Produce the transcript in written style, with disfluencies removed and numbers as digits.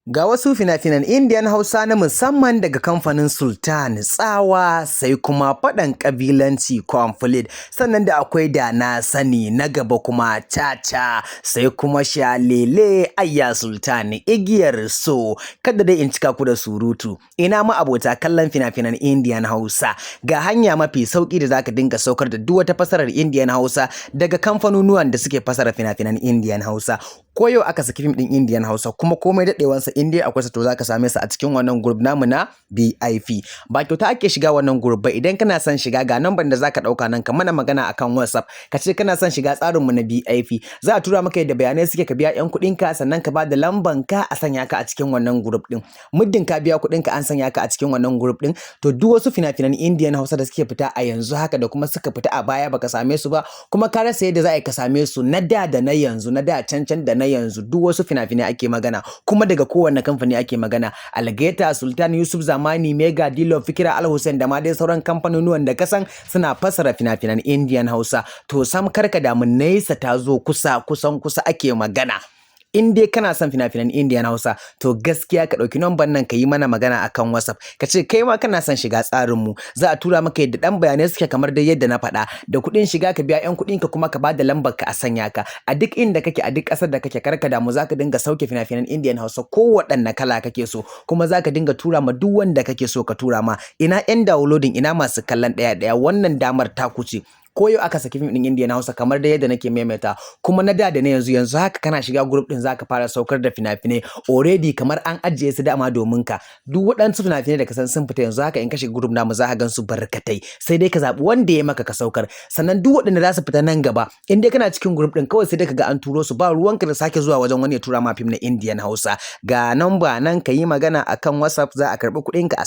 Ga wasu fina-finan Indiyan Hausa na musamman daga kamfanin Sultan, Tsawa, sai kuma faɗan ƙabilanci Conflict, sannan da akwai Da Na Sani, na gaba kuma Cha-Cha, sai kuma Shalele, Ayya Sultan, Igiyar So. Kada dai in cika ku da surutu, ina ma abota kallon fina-finan Indiyan Hausa, ga hanya mafi sauƙi da zaka dinga saukar da duk wata fasarar Indiyan Hausa daga kamfanonuwan da suke fasara fina-finan Indiyan Hausa. Ko yau aka saki fim ɗin Indiyan Hausa kuma komai daɗewansa in dai akwai sa to zaka same sa a cikin wannan group namu na BIP. Ba kyauta ake shiga wannan group ba, idan kana son shiga ga number da zaka ɗauka nan ka mana magana akan WhatsApp ka ce kana son shiga tsarin mu na BIP. Za a tura maka yadda bayanai suke, ka biya 'yan kuɗin ka sannan ka bada lamban ka a sanya ka a cikin wannan group ɗin. Muddin ka biya kuɗin ka an sanya ka a cikin wannan group ɗin, to duk wasu fina-finan Indiyan Hausa da suke fita a yanzu haka da kuma suka fita a baya baka same su ba, kuma ka rasa yadda za a yi ka same su, na da da na yanzu, na da can da na yanzu, duk wasu fina-finai ake magana kuma daga kowanne kamfani ake magana. Algaita, Sultan, Yusuf Zamani, Mega, Dilo, Fikira, Al Hussein da ma dai sauran kamfanonuwan da kasan suna fassara fina-finan Indiyan Hausa. To sam karka damu, nesa ta zo kusa, kusan kusa ake magana. In dai kana son fina-finan Indiyan Hausa, to gaskiya ka ɗauki number nan ka yi mana magana akan WhatsApp, ka ce kai ma kana son shiga tsarin mu, za a tura maka yadda ɗan bayanai suke kamar dai yadda na faɗa, da kuɗin shiga ka biya 'yan kuɗin ka kuma ka bada lambar ka a sanya ka. A duk inda kake, a duk ƙasar da kake, karka damu, za ka dinga sauke fina-finan Indiyan Hausa ko waɗanne kala kake so, kuma za ka dinga tura ma duk wanda kake so ka tura ma. Ina 'yan downloading, ina masu kallon ɗaya-ɗaya, wannan damar ta kuce. Ko yau aka saki fim ɗin Indiyan Hausa kamar da yadda nake maimaita, kuma na da na yanzu haka kana shiga group ɗin zaka fara saukar da fina-finai already, kamar an ajiye su dama domin ka. Duk waɗansu fina-finai da ka san sun fita yanzu haka in ka shiga group namu za ka gan su barkatai, sai dai ka zaɓi wanda ya maka ka saukar. Sannan duk waɗanda za su fita nan gaba, in dai kana cikin group ɗin kawai sai dai ka ga an turo su, ba ruwanka da sake zuwa wajen wani ya tura ma fim na Indiyan Hausa. Ga number nan ka yi magana akan WhatsApp, za a karɓi kuɗinka a